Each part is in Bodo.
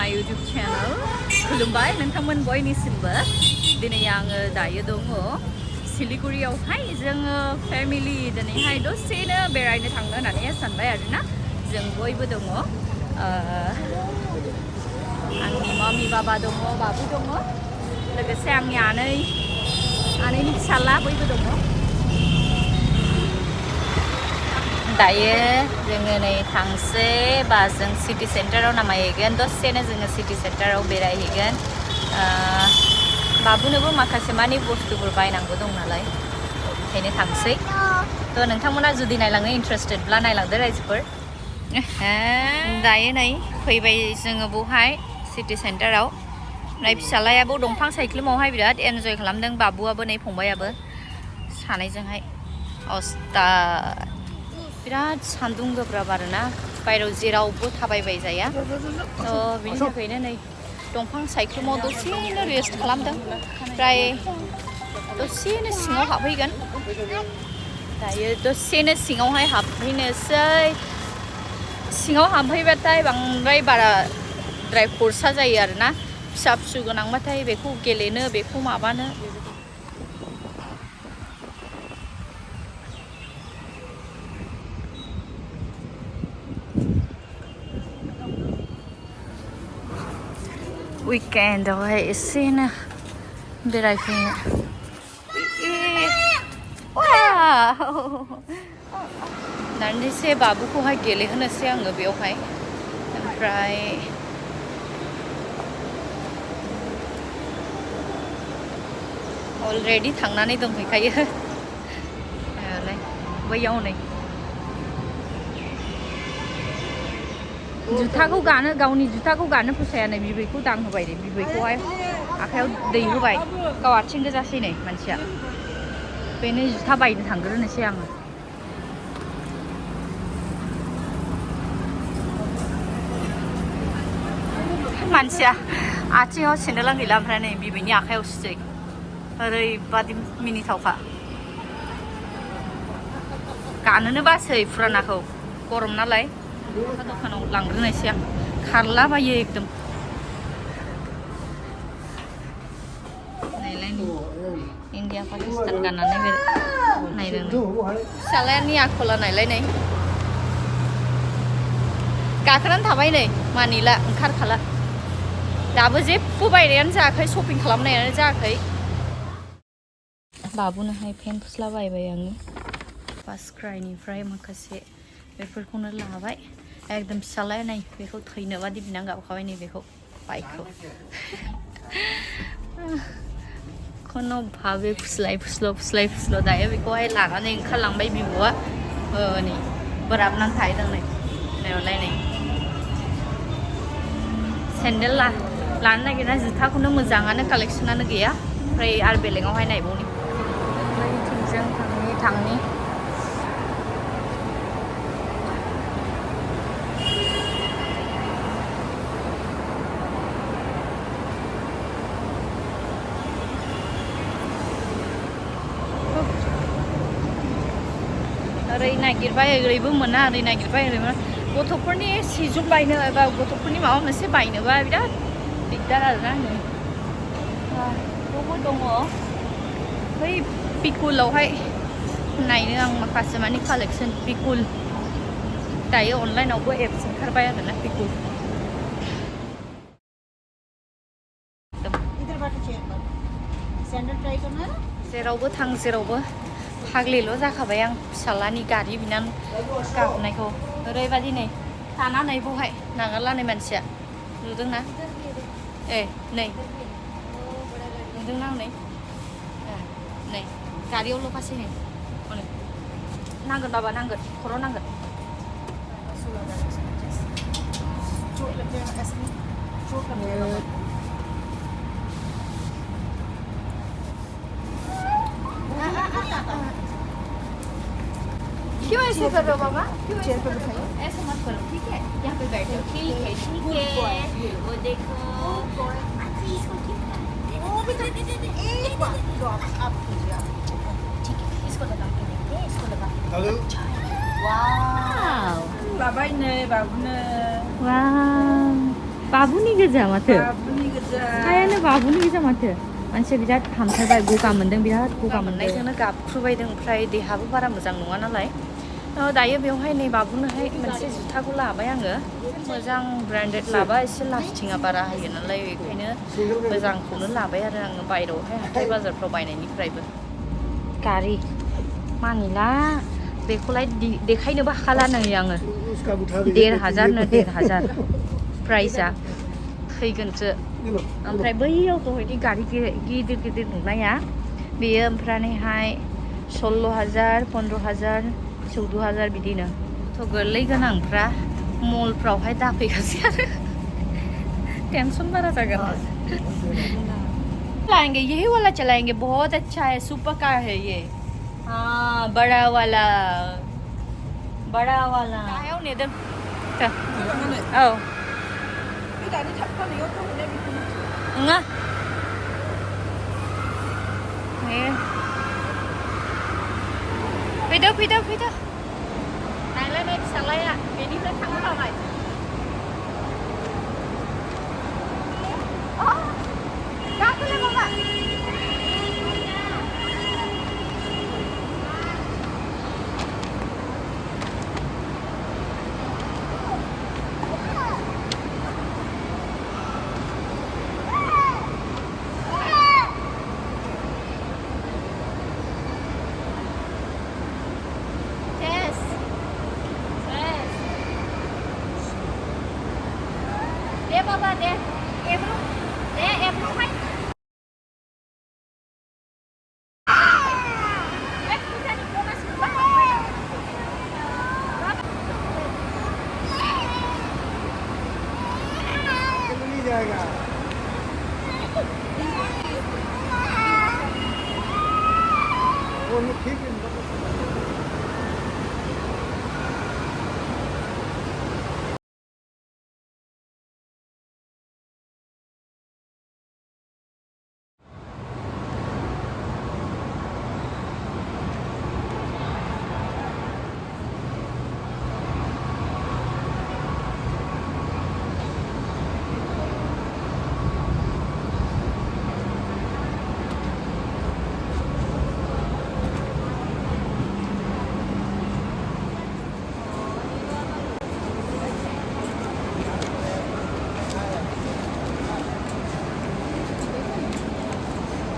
my YouTube channel. खुलुमबाय नोंथांमोन बयनिसिमबो दिनै आङो दायो दङ सिलिगुरियावहाय जोङो फेमिलि दिनैहाय दसेनो बेरायनो थांनो होननानै सानबाय आरोना जों बयबो दङ आंनि मम्मी बाबा दङ बाबु दङ लोगोसे आंनि आनैनि फिसाला बयबो दङ दायो जोङो नै थांसै बा जों सिटी सेन्टाराव नामायहैगोन दसेनो जोङो सिटी सेन्टाराव बेरायहैगोन बाबुनोबो माखासे मानि बुस्थुफोर बायनांगौ दं नालाय ओंखायनो थांसै थ' नोंथांमोना जुदि नायलांनो इन्टारेस्टेडब्ला नायलांदो रायजोफोर दायो नै फैबाय जोङो बहाय सिटी सेन्टाराव ओमफ्राय फिसालायाबो दंफां साइख्लुमावहाय बिराद एन्जय खालामदों बाबुआबो नै फंबायाबो सानैजोंहाय अस्ता बिराद सान्दुं गोब्राब आरोना बायराव जेरावबो थाबायबाय जाया थ' बिनि थाखायनो नै दंफां साइख्लुमाव दसेनो रेस्ट खालामदों ओमफ्राय दसेनो सिङाव हाबहैगोन दायो दसेनो सिङावहाय हाबहैनोसै सिङाव हाबहैबाथाय बांद्राय बाराद्राय खरसा जायो आरोना फिसा फिसौ गोनांबाथाय बेखौ गेलेनो बेखौ माबानो weekendआवहाय एसेनो बेरायफैनो दान्दिसे बाबुखौहाय गेलेहोनोसै आङो बेयावहाय ओमफ्राय अलरेडि थांनानै दंफैखायो बैयाव नै जुथाखौ गानो गावनि जुथाखौ गानो फसाया नै बिबैखौ दांहोबाय दे बिबैखौहाय आखायाव दै होबाय गाव आथिं गोजासै नै मानसिया बेनो जुथा बायनो थांग्रोनोसै आङो मानसिया आथिङाव सेन्देलानो गैला ओमफ्राय नै बिबैनि आखायावसै ओरैबादि मिनिथावखा गानोनो बासै फुरानाखौ गरम नालाय दखानाव लांग्रोनायसै आं खारलाबायो एकदम नायलाय इन्डिया पाकिस्तान गाननानै बे नायदों फिसालायानि आखला नायलाय नै गाखोनानै थाबाय नै मानिला ओंखारखाला दाबो जेबो बायनायानो जायाखै शपिं खालामनायानो जायाखै बाबुनोहाय पेन्ट फुस्ला बायबाय आङो फार्स्ट क्राइनिफ्राय माखासे बेफोरखौनो लाबाय एकदम फिसालाया नै बेखौ थैनो बादि बिनां गाबखाबाय नै बेखौ बाइकखौ खुनु भाबे फुस्लाय फुस्ल' दायो बेखौहाय लानानै ओंखारलांबाय बिब'आ नै बोराबनानै थाहैदों नै नायलाय नै सेन्देल लानो नागिरना जुथाखौनो मोजाङानो कालेक्सनानो गैया ओमफ्राय आरो बेलेगावहाय नायबावनि जों थांनि ओरै नागिरबाय ओरैबो मोना ओरै नागिरबाय ओरै मोना गथ'फोरनि सिजौ बायनो एबा गथ'फोरनि माबा मोनसे बायनोबा बिराद दिगदार आरोना नै बेवबो दङ बै पिकुलावहाय नायनो आं माखासे मानि कालेक्सन पिकुल दायो अनलाइनावबो एप्स ओंखारबाय आरोना पिकुल जेरावबो थां जेरावबो फाग्लिल' जाखाबाय आं फिसालानि गारि बिनानै गाबनायखौ ओरैबादि नै थाना नै बहाय नागारला नै मानसिया नुदोंना नै नुदोंना नै नै गारियावल' फासै नै नांगोन बाबा नांगोन खर' नांगोन क्यों ऐसे कर रहे हो बाबा चेयर पे बिठाइए ऐसे मत करो ठीक है यहाँ पे बैठो ठीक है वो देखो इसको ठीक है वो भी दे एक बार आप कीजिए ठीक है इसको लगा के देखते इसको लगा हेलो वाओ बाबा ने बाबू ने वाओ बाबुनि गोजा माथो बाबुनि गोजा सायानो बाबुनि गोजा माथो मानसिया बिराद हामथारबाय गगा मोनदों बिराद गगा मोननायजोंनो गाबख्रुबायदों ओमफ्राय देहाबो बारा मोजां नङा नालाय दायो बेवहाय नै बाबुनोहाय मोनसे जुथाखौ लाबाय आङो मोजां ब्रेन्डेड लाबा एसे लास्टिङा बारा होयो नालाय बेखायनो मोजांखौनो लाबाय आरो आङो बायहेरायावहाय हाथाय बाजारफ्राव बायनायनिफ्रायबो गारि मानिला बेखौलाय देखायनोबो हाला नै आङो 1,500 प्राइसआ फैगोनसो ओमफ्राय बैयावथ' बिदि गारि गिदिर गिदिर नुनाया बेयो ओमफ्रायहाय 16,000 15,000 14,000 बिदिनो थ' गोरलै गोनांफ्रा मलफ्रावहाय दाफैगासै आरो टेंशन बारा जागोन लाएंगे यही वाला चलाएंगे बहुत अच्छा है सुपर कार है ये हाँ बड़ा वाला गाहायाव नेदों औ नङा फैदो नायलाय फिसालाया बेनिफ्राय थांनो लाबाय गाखोलाय माबा deh papa deh em luôn hay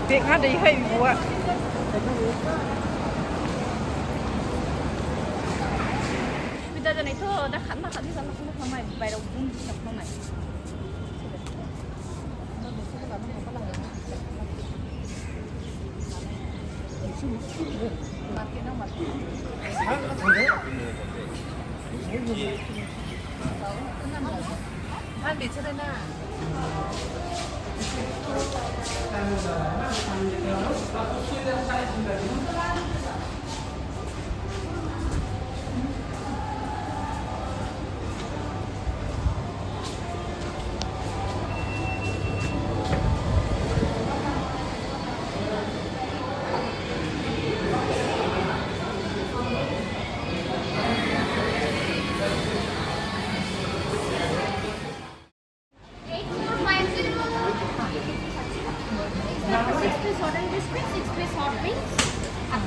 Việc nó đi hay quá. Bây giờ này thôi đã khắn mà khắn đi ra nó không mày bài đầu cũng sập không mày. Ăn bị chưa nào.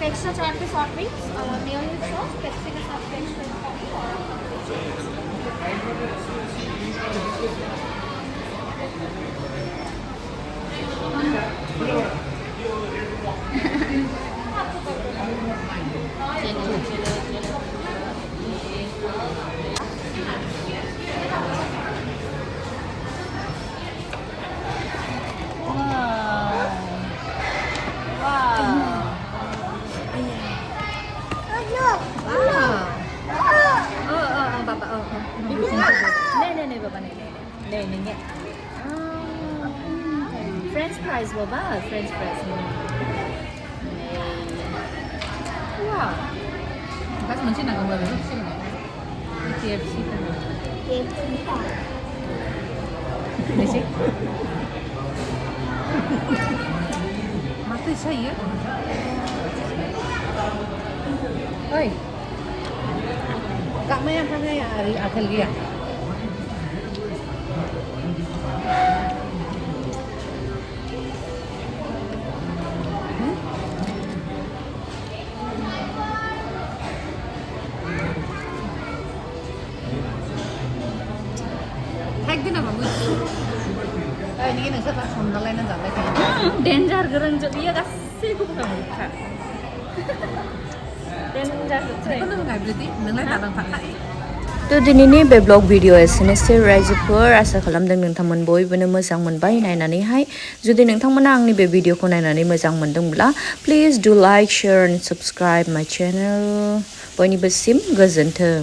Extra charge Pay hot wings, mayonnaise sauce, Pepsi के साथ extra French fries baba, French fries. Wow. Kas macam nak gambar tu sih ni. KFC kan. KFC. Ni sih. Mati saya. Oi. Kak Maya apa ya? Akhir dia. Ini nasa pas sambalai na jalan kayak. Danger gerang jadi ya kasih aku bukan muka. Danger jadi. Kau nunggu berarti nunggu datang pakai. To दिनैनि बे ब्लग भिडिअ एसेनोसै रायजोफोर आसा खालामदों नोंथांमोन बयबोनो मोजां मोनबाय नायनानैहाय जुदि नोंथांमोना आंनि बे भिडिअखौ नायनानै मोजां मोनदोंब्ला प्लिज डु लाइक शेयार एन्ड साबस्क्राइब माय चेनेल बयनिबोसिम गोजोन्थों